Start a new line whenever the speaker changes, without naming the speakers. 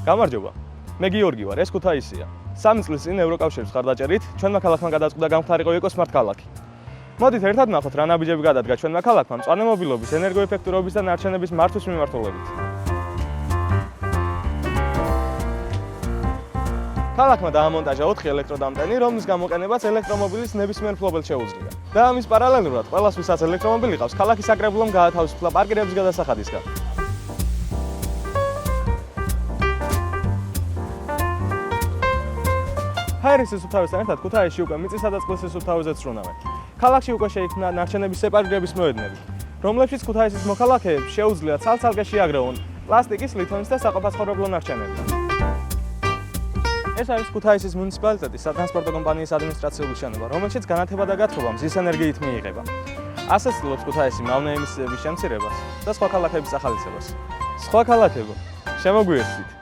გამარჯობა. მე გიორგი ვარ, ეს ქუთაისია. 3 წლის წინ ევროკავშირის მხარდაჭერით ჩვენმა ქალაქმა გადაწყვიტა გამხდარიყო იყოს სმარტ-ქალაქი. მოდით ერთად ნახოთ რა ნაბიჯები გადადგა ჩვენმა ქალაქმა მწვანე მობილობის, ენერგოეფექტურობის და ნარჩენების მართვის მიმართულებით. ქალაქმა დაამონტაჟა 4 ელექტროდამტენი, რომლის გამოყენებაც ელექტრომობილის ნებისმიერ მფლობელს შეუძლია. და ამის პარალელურად, ყველას ვისაც ელექტრომობილი ყავს, ქალაქის საკრებულომ გაათავისუფლა პარკირების გადასახადისგან. ჰაერის სისუფთავესთან ერთად ქუთაისში უკვე მიწისა და წყლის სისუფთავეზეც ზრუნავენ. ქალაქში უკვე შეიქმნა ნარჩენების სეპარირების მოედნები, რომლებშიც ქუთაისის მოქალაქეებს შეუძლიათ ცალ-ცალკე შეაგროვონ პლასტიკის, ლითონის და საყოფაცხოვრებლო ნარჩენები. ეს არის ქუთაისის მუნიციპალიტეტის სატრანსპორტო კომპანიის ადმინისტრაციული შენობა, რომელშიც განათება და გათხოვა მზის ენერგიით მიიღება. ასე ცდილობს ქუთაისი მავნე ემისიების შემცირებას და სხვა ქალაქების ახალისებას. სხვა ქალაქებო, შემოგვიერთდით.